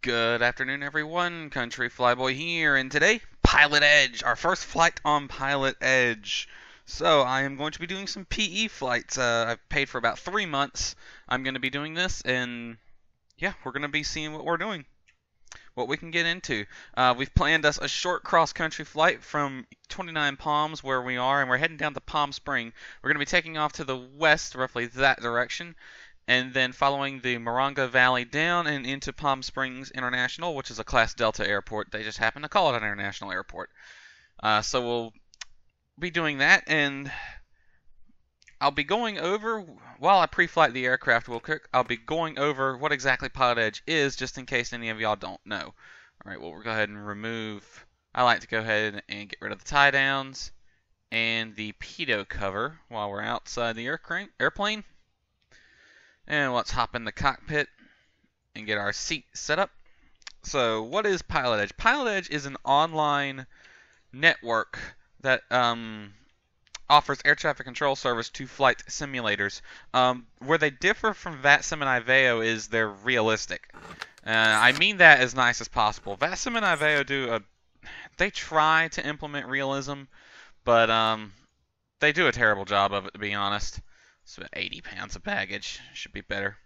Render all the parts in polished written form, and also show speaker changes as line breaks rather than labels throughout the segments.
Good afternoon, everyone. Country Flyboy here, and today, PilotEdge, our first flight on PilotEdge. So, I am going to be doing some PE flights. I've paid for about 3 months. I'm going to be doing this, and yeah, we're going to be seeing what we're doing, what we can get into. We've planned us a short cross-country flight from 29 Palms, where we are, and we're heading down to Palm Spring. We're going to be taking off to the west, roughly that direction, and then following the Moronga Valley down and into Palm Springs International, which is a Class Delta airport. They just happen to call it an international airport. So we'll be doing that, and I'll be going over, while I pre-flight the aircraft real quick, I'll be going over what exactly PilotEdge is, just in case any of y'all don't know. Alright, well, we'll go ahead and remove, I like to go ahead and get rid of the tie downs and the pitot cover while we're outside the airplane. And let's hop in the cockpit and get our seat set up. So, what is PilotEdge? PilotEdge is an online network that offers air traffic control service to flight simulators. Where they differ from VATSIM and IVEO is they're realistic. I mean that as nice as possible. VATSIM and IVEO they try to implement realism, but they do a terrible job of it, to be honest. It's about 80 pounds of baggage. Should be better.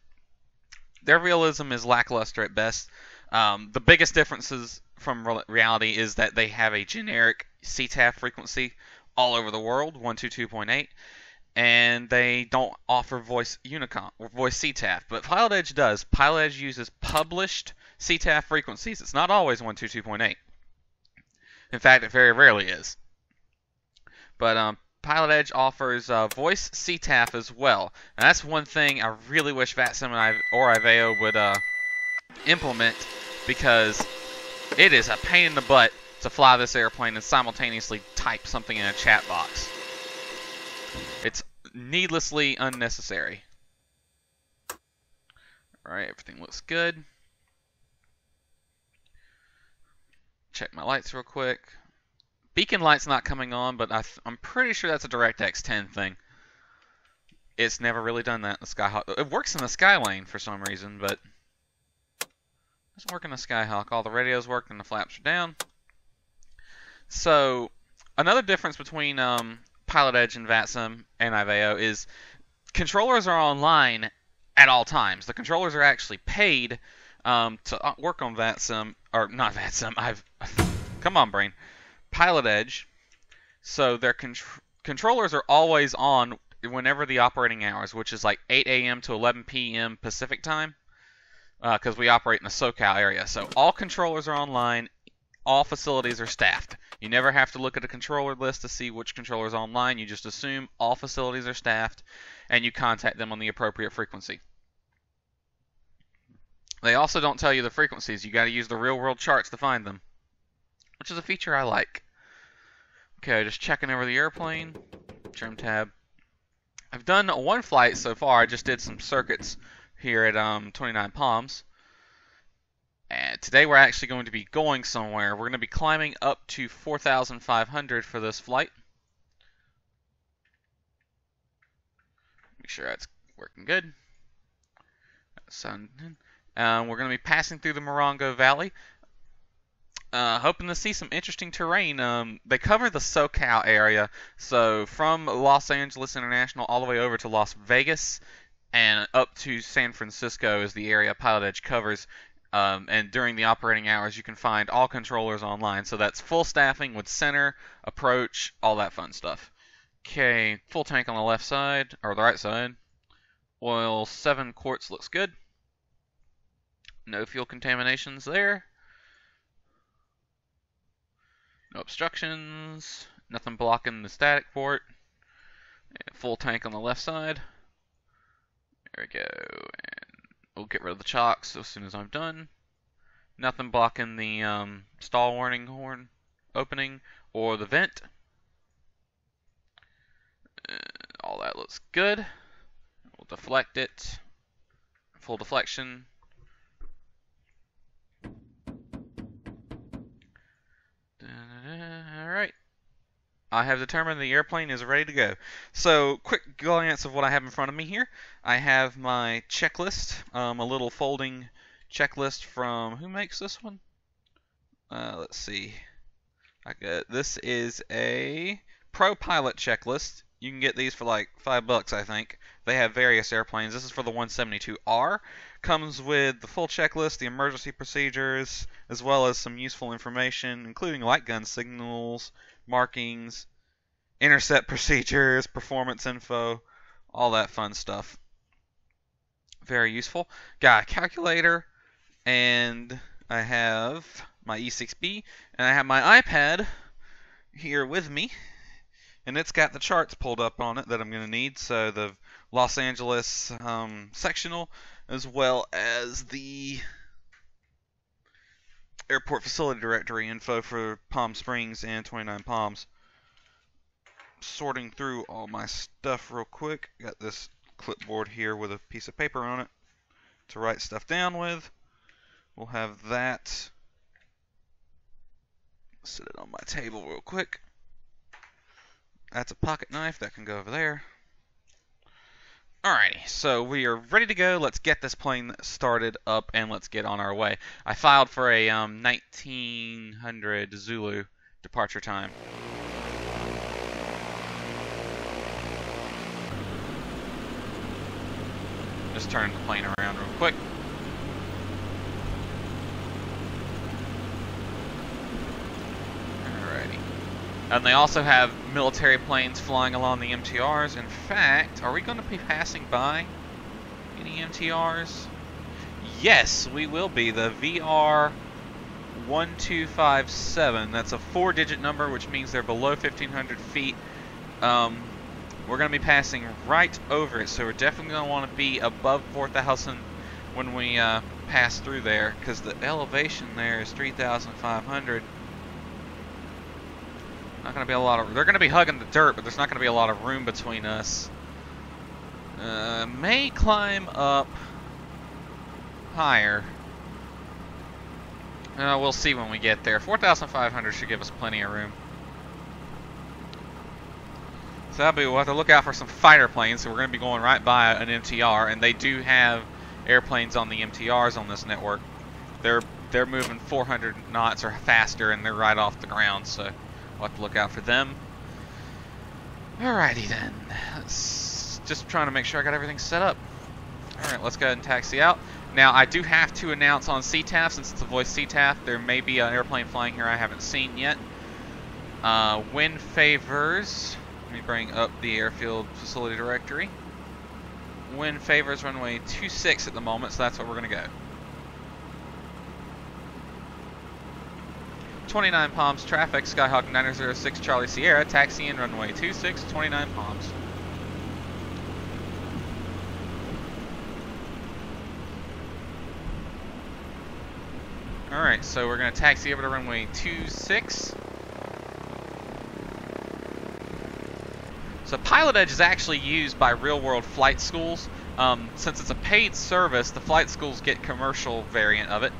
Their realism is lackluster at best. The biggest differences from reality is that they have a generic CTAF frequency all over the world, 122.8, and they don't offer voice Unicom or voice CTAF. But PilotEdge does. PilotEdge uses published CTAF frequencies. It's not always 122.8. In fact, it very rarely is. But PilotEdge offers voice CTAF as well, and that's one thing I really wish VATSIM or IVEO would implement, because it is a pain in the butt to fly this airplane and simultaneously type something in a chat box. It's needlessly unnecessary. Alright, everything looks good. Check my lights real quick. Beacon light's not coming on, but I'm pretty sure that's a DirectX 10 thing. It's never really done that in the Skyhawk. It works in the Skylane for some reason, but it doesn't work in the Skyhawk. All the radios work and the flaps are down. So, another difference between PilotEdge and VATSIM and IVEO is controllers are online at all times. The controllers are actually paid to work on VATSIM, or not VATSIM, come on, brain. PilotEdge, so their controllers are always on whenever the operating hours, which is like 8 a.m. to 11 p.m. Pacific time, because we operate in the SoCal area. So all controllers are online, all facilities are staffed. You never have to look at a controller list to see which controller is online. You just assume all facilities are staffed, and you contact them on the appropriate frequency. They also don't tell you the frequencies. You got to use the real-world charts to find them, which is a feature I like. Okay, just checking over the airplane. Trim tab. I've done one flight so far. I just did some circuits here at 29 Palms. And today we're actually going to be going somewhere. We're going to be climbing up to 4,500 for this flight. Make sure that's working good. We're going to be passing through the Moronga Valley. Hoping to see some interesting terrain. They cover the SoCal area, so from Los Angeles International all the way over to Las Vegas and up to San Francisco is the area PilotEdge covers. And during the operating hours, you can find all controllers online. So that's full staffing with center, approach, all that fun stuff. Okay, full tank on the left side, or the right side. Oil 7 quarts looks good. No fuel contaminations there. No obstructions, nothing blocking the static port. And full tank on the left side. There we go. And we'll get rid of the chocks as soon as I'm done. Nothing blocking the stall warning horn opening or the vent. All that looks good. We'll deflect it. Full deflection. Alright. I have determined the airplane is ready to go. So, quick glance of what I have in front of me here. I have my checklist, a little folding checklist from, who makes this one? Let's see. This is a Pro Pilot checklist. You can get these for like $5, I think. They have various airplanes. This is for the 172R. Comes with the full checklist, the emergency procedures, as well as some useful information, including light gun signals, markings, intercept procedures, performance info, all that fun stuff. Very useful. Got a calculator, and I have my E6B, and I have my iPad here with me, and it's got the charts pulled up on it that I'm going to need. So the Los Angeles sectional, as well as the airport facility directory info for Palm Springs and 29 Palms. Sorting through all my stuff real quick. Got this clipboard here with a piece of paper on it to write stuff down with. We'll have that. Set it on my table real quick. That's a pocket knife that can go over there. Alrighty, so we are ready to go. Let's get this plane started up and let's get on our way. I filed for a 1900 Zulu departure time. Just turn the plane around real quick. Alrighty. And they also have military planes flying along the MTRs. In fact, are we going to be passing by any MTRs? Yes, we will be. The VR 1257. That's a 4-digit number, which means they're below 1,500 feet. We're going to be passing right over it, so we're definitely going to want to be above 4,000 when we pass through there, because the elevation there is 3,500. Not going to be a lot of. They're going to be hugging the dirt, but there's not going to be a lot of room between us. May climb up higher. We'll see when we get there. 4,500 should give us plenty of room. So we'll have to look out for some fighter planes. So we're going to be going right by an MTR, and they do have airplanes on the MTRs on this network. They're moving 400 knots or faster, and they're right off the ground. So we'll have to look out for them. Alrighty then. Let's just trying to make sure I got everything set up. Alright, let's go ahead and taxi out. Now I do have to announce on CTAF, since it's a voice CTAF, there may be an airplane flying here I haven't seen yet. Wind favors. Let me bring up the airfield facility directory. Wind favors runway 26 at the moment, so that's what we're going to go. 29 Palms traffic, Skyhawk 906 Charlie Sierra, taxiing runway 26, 29 Palms. Alright, so we're going to taxi over to runway 26. So PilotEdge is actually used by real-world flight schools. Since it's a paid service, the flight schools get commercial variant of it.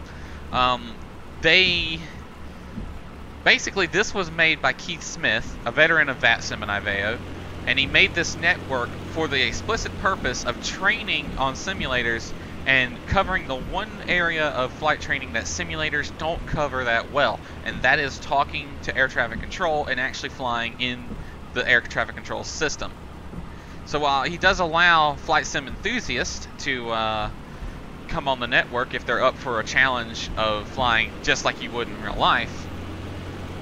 Basically, this was made by Keith Smith, a veteran of VATSIM and IVEO, and he made this network for the explicit purpose of training on simulators and covering the one area of flight training that simulators don't cover that well, and that is talking to air traffic control and actually flying in the air traffic control system. So while he does allow flight sim enthusiasts to come on the network if they're up for a challenge of flying just like you would in real life,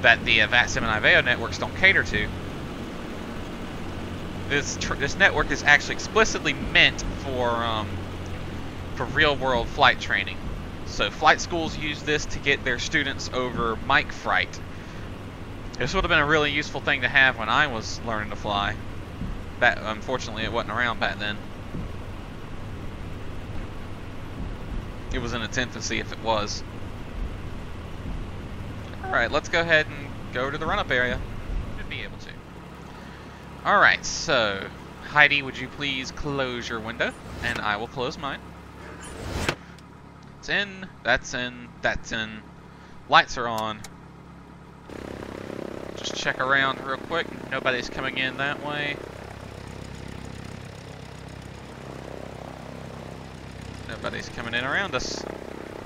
that the VATSIM and IVEO networks don't cater to, this network is actually explicitly meant for real-world flight training. So flight schools use this to get their students over mic fright. This would have been a really useful thing to have when I was learning to fly. Unfortunately, it wasn't around back then. It was in its infancy if it was. Alright, let's go ahead and go to the run-up area. Should be able to. Alright, so Heidi, would you please close your window? And I will close mine. It's in, that's in, that's in. Lights are on. Just check around real quick. Nobody's coming in that way. Nobody's coming in around us.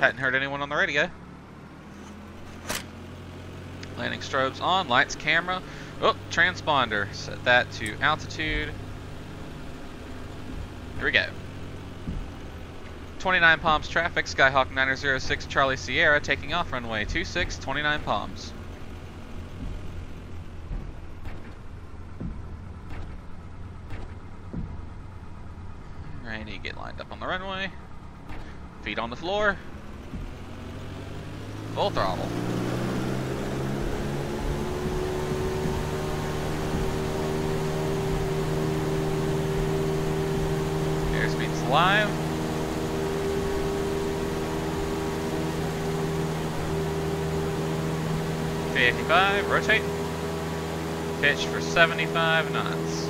Hadn't heard anyone on the radio. Landing strobes on, lights, camera. Oh, transponder. Set that to altitude. Here we go. 29 Palms traffic, Skyhawk 906 Charlie Sierra, taking off runway 26, 29 Palms. Alrighty, get lined up on the runway. Feet on the floor. Full throttle. Airspeed's live. P85, rotate. Pitch for 75 knots.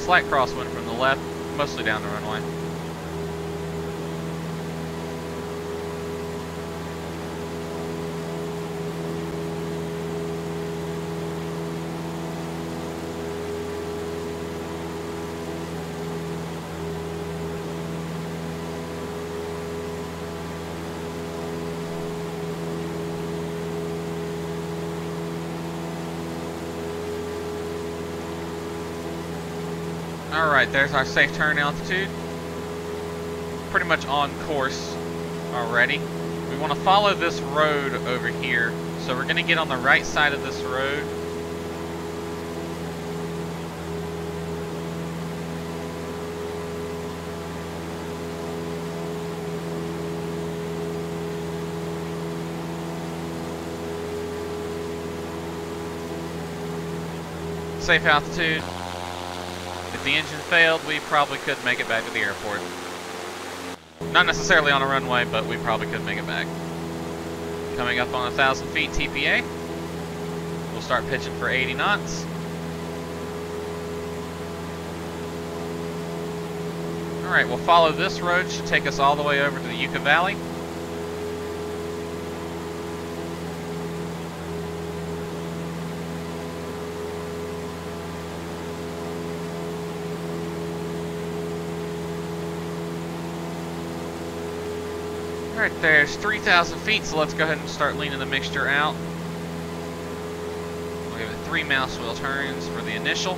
Slight crosswind from the left, mostly down the runway. Alright, there's our safe turn altitude. Pretty much on course already. We want to follow this road over here. So we're going to get on the right side of this road. Safe altitude. If the engine failed, we probably could make it back to the airport. Not necessarily on a runway, but we probably could make it back. Coming up on 1,000 feet TPA. We'll start pitching for 80 knots. Alright, we'll follow this road. Should take us all the way over to the Yucca Valley. Alright, there's 3,000 feet, so let's go ahead and start leaning the mixture out. We'll give it 3 mouse wheel turns for the initial.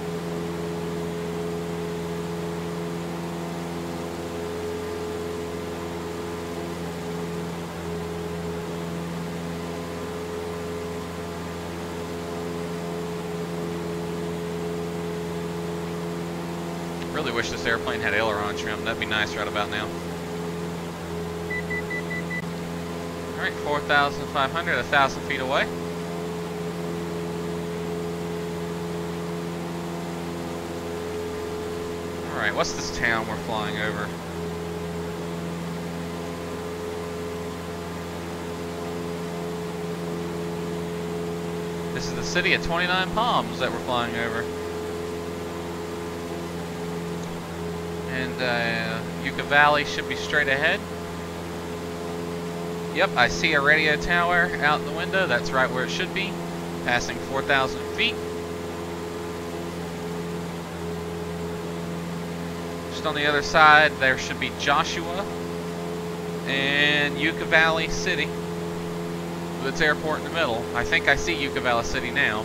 Really wish this airplane had aileron trim. That'd be nice right about now. Alright, 4,500, 1,000 feet away. Alright, what's this town we're flying over? This is the city of 29 Palms that we're flying over. And Yucca Valley should be straight ahead. Yep, I see a radio tower out the window. That's right where it should be. Passing 4,000 feet. Just on the other side, there should be Joshua and Yucca Valley City with its airport in the middle. I think I see Yucca Valley City now.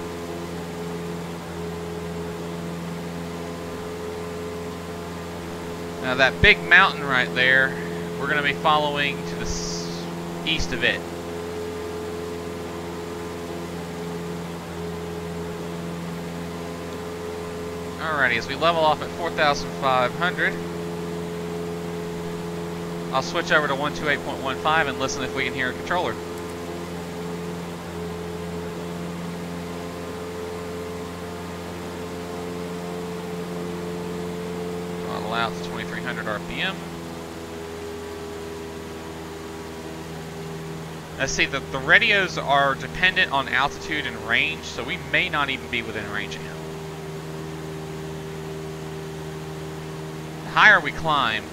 Now that big mountain right there, we're going to be following to the east of it. Alrighty, as we level off at 4,500, I'll switch over to 128.15 and listen if we can hear a controller. Throttle out to 2,300 RPM. Let's see, the radios are dependent on altitude and range, so we may not even be within range of him. The higher we climb,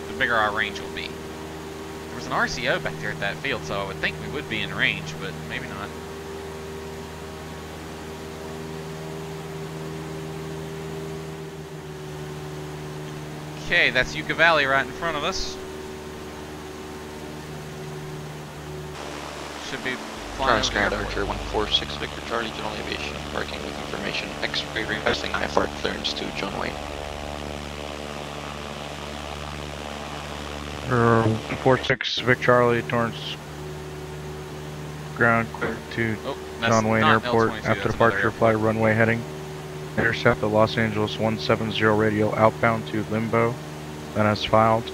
the bigger our range will be. There was an RCO back there at that field, so I would think we would be in range, but maybe not. Okay, that's Yucca Valley right in front of us. Should be flying over the
Ground
airport.
Archer 146 Victor Charlie, General Aviation, parking with information. X-ray requesting IFR clearance to John Wayne.
146 Vic Charlie, Torrance ground clear to John Wayne Airport. After departure, fly runway heading. Intercept the Los Angeles 170 radial outbound to Limbo, then as filed.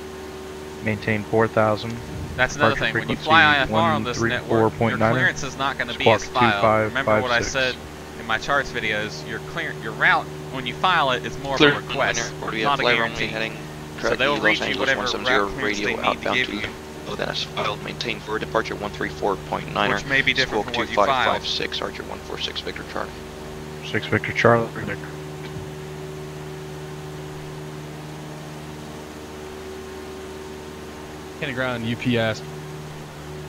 Maintain 4,000.
That's another thing. When you fly IFR on this network, your clearance is not going to be as filed. Remember what I said in my charts videos? Your route, when you file it, is more of a request, not a guarantee. So they'll reach you whatever route clearance they need to give you.
Then as filed, maintain for departure 134.9er.
Which may be different from what you filed.
2556 Archer 146 Victor Charlie.
6 Victor Charlie.
Candy Ground UPS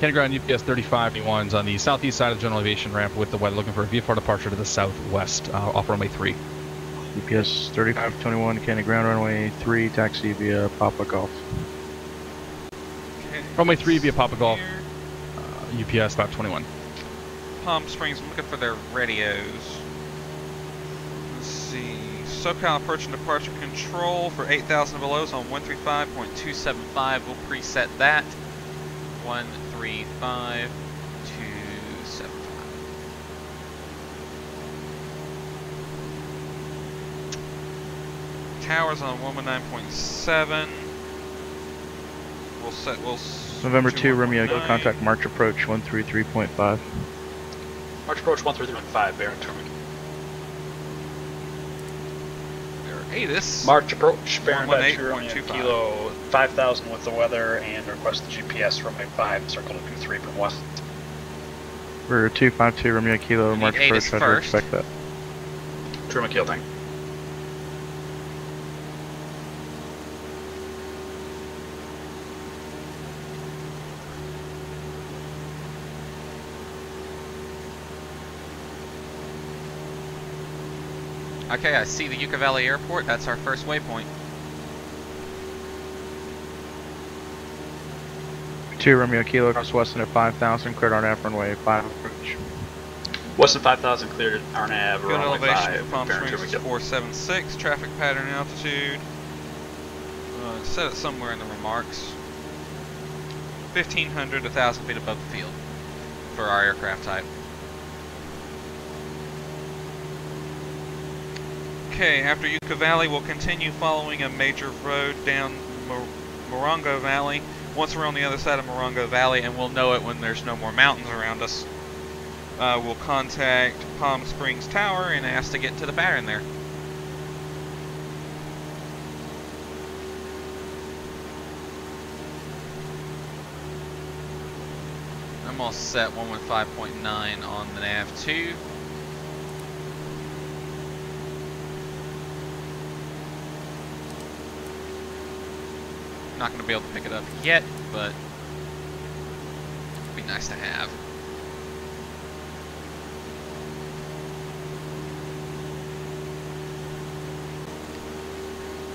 3521s on the southeast side of the general aviation ramp with the weather, looking for a VFR departure to the southwest off runway 3.
UPS 3521, Candy Ground runway 3, taxi via Papa Golf.
Okay.
Runway 3 via Papa Golf, UPS 521.
Palm Springs, I'm looking for their radios. Let's see. SoCal approach and departure control for 8,000 below on 135.275. We'll preset that. 135.275. Towers on 119.7. We'll set.
November 2 Romeo, go contact March approach 133.5.
March approach 133.5, bearing terminal. March approach, bearing 118.2 kilo, 5,000 with the weather, and request the GPS runway 5, circle to 23 from west.
We're 252 Romeo Kilo, March approach, how do you expect that?
True McKeel, thank you.
Okay, I see the Yucca Valley Airport. That's our first waypoint.
2 Romeo Kilo, cross Weston at 5,000, cleared RNAV runway 5 approach.
Weston 5,000 cleared RNAV
Good
runway
elevation
5.
for Palm Springs is 476. Traffic pattern altitude. Set it somewhere in the remarks. 1,500 to 1,000 feet above the field for our aircraft type. Okay, after Yucca Valley, we'll continue following a major road down Morongo Valley. Once we're on the other side of Morongo Valley, and we'll know it when there's no more mountains around us, we'll contact Palm Springs Tower and ask to get to the pattern there. I'm all set 115.9 on the nav2. Not going to be able to pick it up yet, but it'd be nice to have.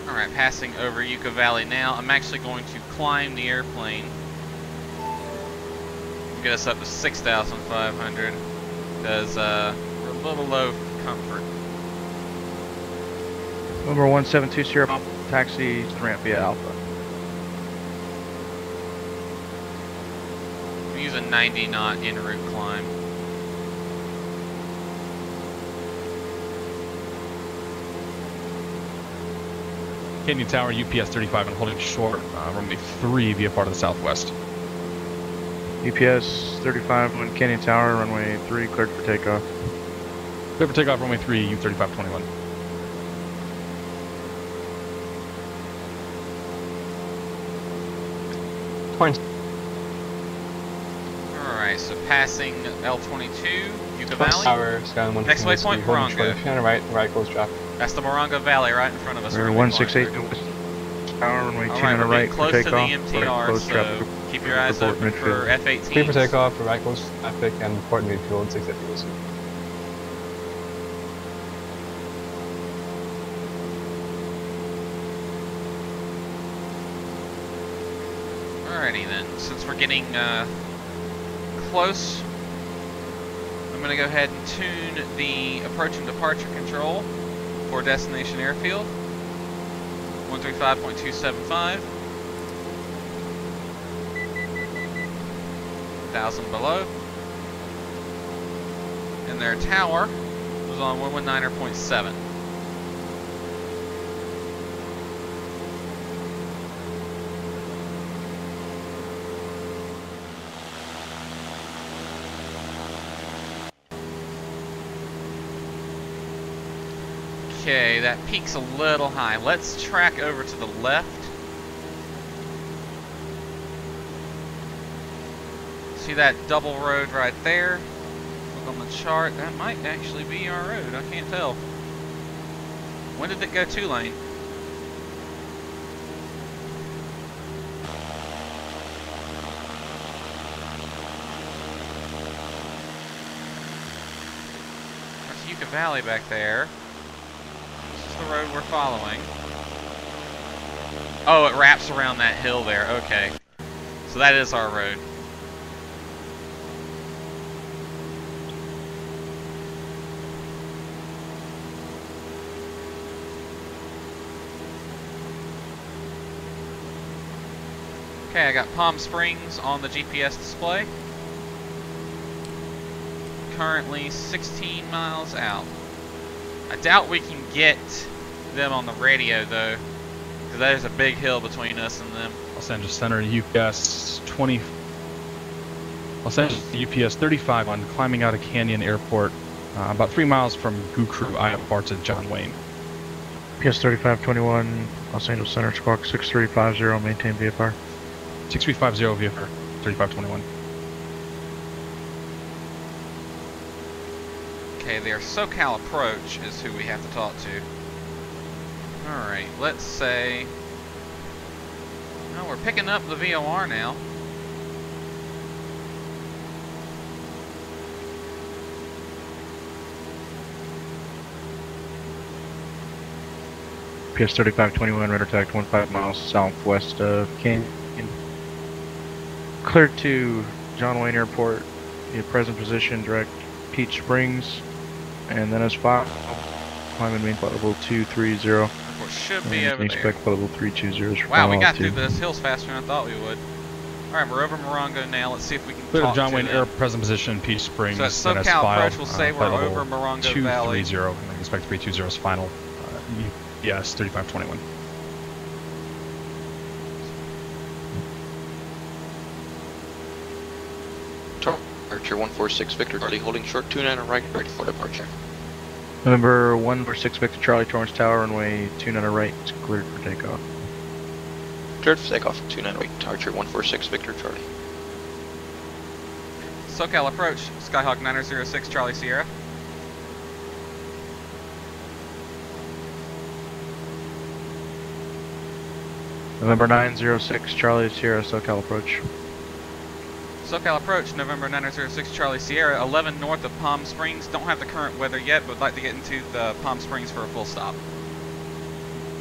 Alright, passing over Yucca Valley now. I'm actually going to climb the airplane. Get us up to 6,500 because we're a little low for comfort.
Number 172 Sierra taxi ramp via Alpha.
Use a 90 knot en route climb.
Canyon Tower, UPS 35 and holding short, runway 3 via part of the southwest.
UPS 35 on Canyon Tower, runway 3, cleared for takeoff.
Cleared for takeoff, runway 3, U3521.
Alright, so passing L22, Yucca Valley.
Tower,
Next waypoint, Morongo.
Right goes traffic.
That's the Morongo Valley right in front of us.
We're 168 Tower, runway 2 on the right for
close
takeoff.
to the MTR, so keep your eyes open for F-18s.
Clear for takeoff, right goes traffic, and port midfield 650.
Alrighty then, since we're getting close, I'm going to go ahead and tune the approach and departure control for destination airfield. 135.275. 1,000 below. And their tower was on 119.7. Okay, that peak's a little high. Let's track over to the left. See that double road right there? Look on the chart. That might actually be our road. I can't tell. When did it go 2-lane? There's Yucca Valley back there. The road we're following. Oh, it wraps around that hill there. Okay. So that is our road. Okay, I got Palm Springs on the GPS display. Currently 16 miles out. I doubt we can get them on the radio though, because there's a big hill between us and them.
Los Angeles Center, UPS 20. Los Angeles UPS 35 on climbing out of Canyon Airport, about 3 miles from Gukru, Iowa, parts of John Wayne.
PS 3521, Los Angeles Center, squawk 6350, maintain VFR.
6350 VFR, 3521.
Okay, their SoCal approach is who we have to talk to. Alright, let's say... Oh, we're picking up the VOR now.
PS 3521, radar attack 15 miles southwest of Canyon. Clear to John Wayne Airport, in present position, direct Peach Springs, and then as 5, climbing main flight level 230.
Airport should be over there.
Expect flight level 320.
Wow, we got through those hills faster than I thought we would. Alright, we're over Morongo now. Let's see if we can
Clear
talk
to John
to
Wayne
them.
Air, present position, Peach Springs.
So that SoCal approach will say we're over Morongo Valley.
230, and I expect 320 is final. Yes, 3521.
Departure 146 Victor Charlie, holding short 29 right, ready for departure.
November 146 Victor Charlie, Torrance Tower, runway 29 right, cleared for takeoff.
Cleared for takeoff, 29 right, departure 146 Victor Charlie.
SoCal approach, Skyhawk 906 Charlie Sierra.
November 906 Charlie Sierra, SoCal approach.
SoCal approach, November 906 Charlie Sierra, 11 north of Palm Springs. Don't have the current weather yet, but would like to get into the Palm Springs for a full stop.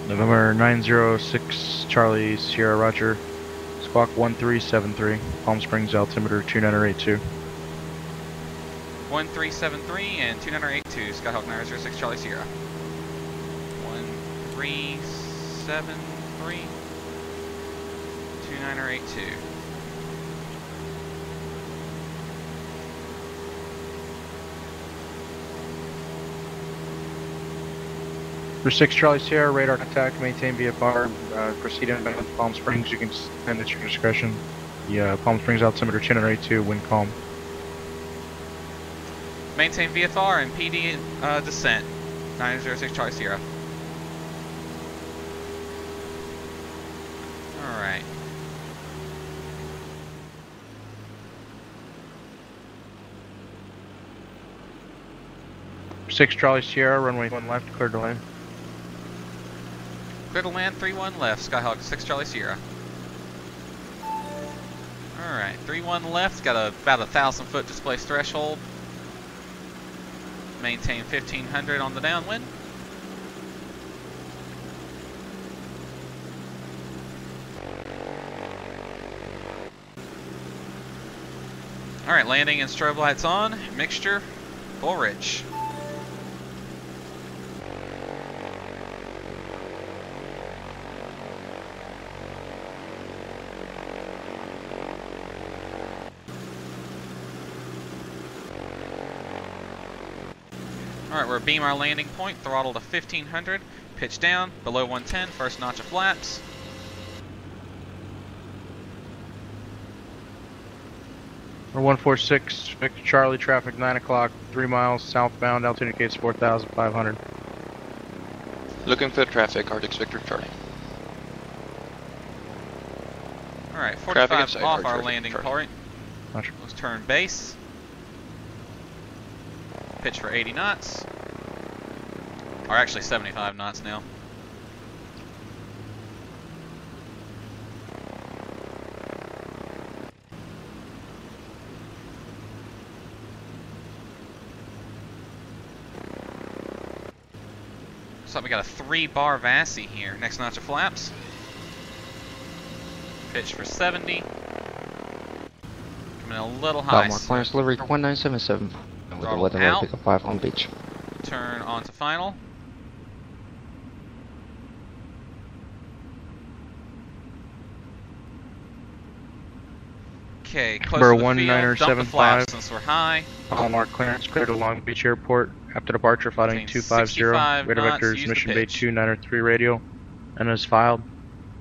November 906 Charlie Sierra, roger. Squawk 1373, Palm Springs altimeter 2982.
1373 and 2982, Skyhawk 906 Charlie Sierra. 1373, 2982.
For 6 Charlie Sierra, radar contact, maintain VFR, proceed inbound to Palm Springs. You can send at your discretion. The Palm Springs altimeter 2982, wind calm.
Maintain VFR and PD descent, 906 Charlie Sierra. Alright.
For 6 Charlie Sierra, runway 1 left, clear to land.
Clear to land, 31 left, Skyhawk 6 Charlie Sierra. Alright, 31 left, got about 1,000 foot displaced threshold. Maintain 1500 on the downwind. Alright, landing and strobe lights on. Mixture, full rich. Alright, we're beam our landing point, throttle to 1500, pitch down, below 110, first notch of flaps.
We're 146, Victor Charlie, traffic 9 o'clock, 3 miles southbound, altitude indicates 4,500.
Looking for traffic, Arctic Victor Charlie.
Alright, 45
inside,
off our
Arctic
landing
Charlie.
point.
Roger.
Let's turn base. Pitch for 80 knots. Or actually 75 knots now. Looks like we got a 3-bar Vassy here. Next notch of flaps. Pitch for 70. Coming in a little high.
Baltimore clearance delivery 1977 with the
Throttle
weather
out.
pick up 5 on beach.
Turn onto final. Okay, close
Number
to the field. Dump the flaps
1975.
since we're high.
Hallmark clearance clear to Long Beach Airport. After departure, flighting
Maintain
250.
65
Radar
knots,
vectors,
use the
mission bay
pitch.
293 radio. And is filed.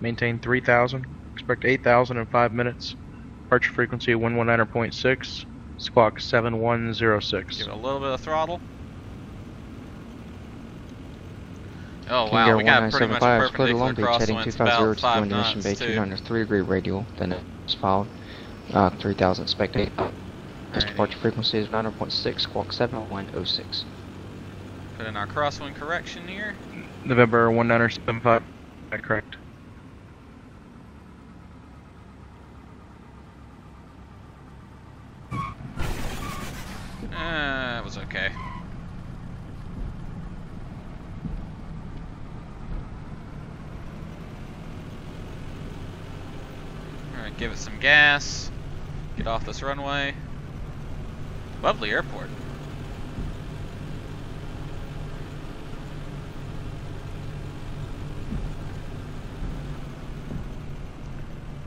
Maintain 3,000. Expect 8,000 in 5 minutes. Departure frequency 119.6. Squawk 7106.
Give it a little bit of throttle. Oh
King
wow,
Air
we got pretty much a
1975 clear to Long
perpendicular
Beach heading
crosswinds,
250
about
to
5
join the mission bay
knots too.
293 degree radial. Then it's filed. 3,000 expect 8.
Alrighty.
Departure frequency is 9.6. Squawk 7106.
Put in our crosswind correction here.
November 1975. Correct.
It was okay. Alright, give it some gas. Get off this runway. Lovely airport.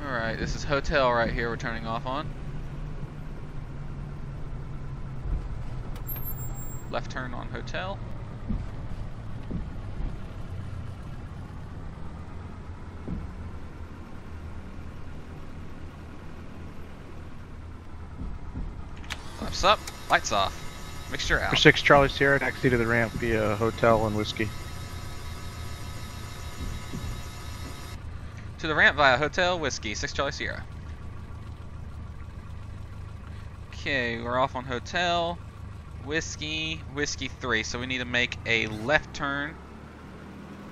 Alright, this is hotel right here we're turning off on. Left turn on hotel. Flaps up, lights off. Mixture out.
For 6 Charlie Sierra, taxi to the ramp via hotel and whiskey.
To the ramp via hotel, whiskey, 6 Charlie Sierra. Okay, we're off on hotel, whiskey, whiskey 3. So we need to make a left turn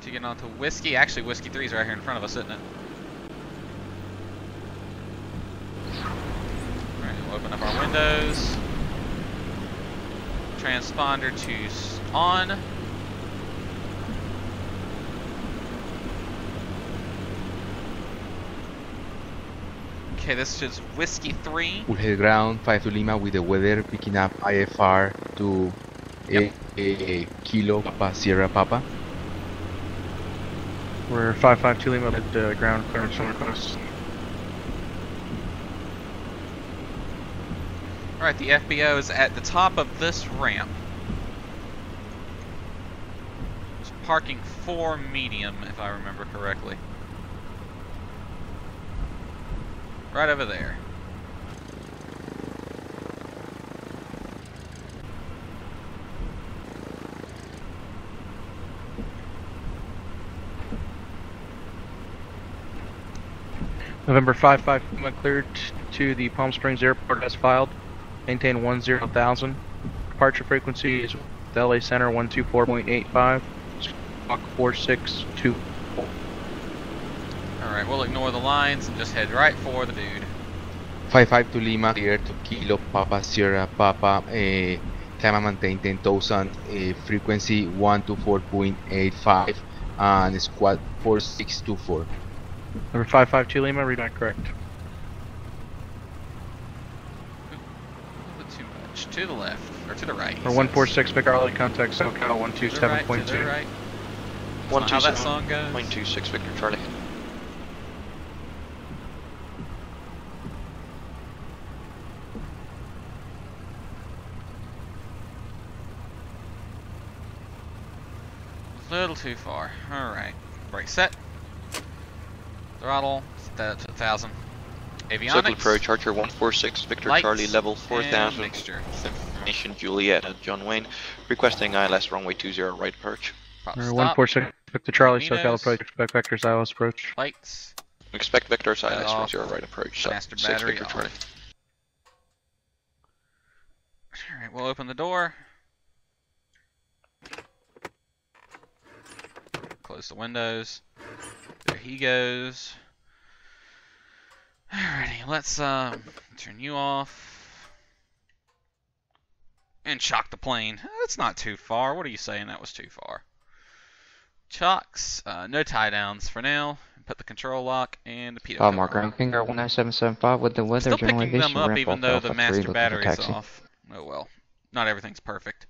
to get onto whiskey. Actually, whiskey 3 is right here in front of us, isn't it? Alright, we'll open up our windows. Transponder to on. Okay, this is whiskey 3.
We'll hit ground 5 to Lima with the weather picking up IFR to Kilo Papa Sierra Papa.
We're 552 Lima at ground clearance on request.
Alright, the FBO is at the top of this ramp. It's parking for medium, if I remember correctly. Right over there.
November 55 cleared to the Palm Springs Airport as filed. Maintain 10,000. Departure frequency is the LA Center 124.85. Squawk 4624.
Alright, we'll ignore the lines and just head right for the dude.
55 to Lima, clear to Kilo Papa Sierra Papa, climb and maintain 10,000, frequency 124.85 and squad 4624.
Number 552 Lima, read back correct.
to the left, or to the right.
For 146, Big Arlie, contact SoCal 127.2.
To the right.
How
that song goes.
0.26 Victor Charlie.
A little too far. Alright. Brake set. Throttle. Set that up to 1,000. Avionics.
Circle approach, Archer 146, Victor
Lights
Charlie, level
and
4000.
mixture.
Information Juliet at John Wayne. Requesting ILS runway 20 right approach.
Prop
146, Victor Charlie,
Torpedoes.
SoCal approach, expect vectors, ILS approach.
Lights.
Expect Victor's
Cut
ILS
off.
10 right approach.
Master
6
battery
Victor
off.
Charlie.
Alright, we'll open the door. Close the windows. There he goes. Alrighty, let's turn you off. And shock the plane. That's not too far. What are you saying that was too far? Chocks, no tie downs for now. Put the control lock and the pitot cover
Mark,
on.
ground King 19775 with the weather,
Still
general
picking them
aviation,
up
ramp
even
off
though
Alpha
the
3,
master
looking for
battery's
taxi.
off. Oh well. Not everything's perfect.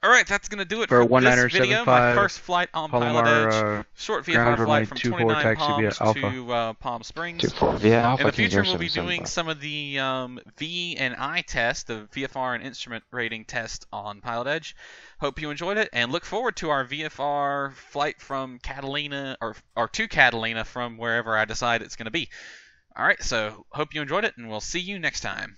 Alright, that's going to do it
For
for this video. My
1975,
first flight on PilotEdge. Short VFR flight from
24
29
taxi via
Palms
Alpha.
to Palm Springs.
24 via Alpha
In the
King
future, we'll be
0775.
doing some of the V and I test, the VFR and instrument rating test on PilotEdge. Hope you enjoyed it, and look forward to our VFR flight from Catalina, or to Catalina from wherever I decide it's going to be. Alright, so hope you enjoyed it, and we'll see you next time.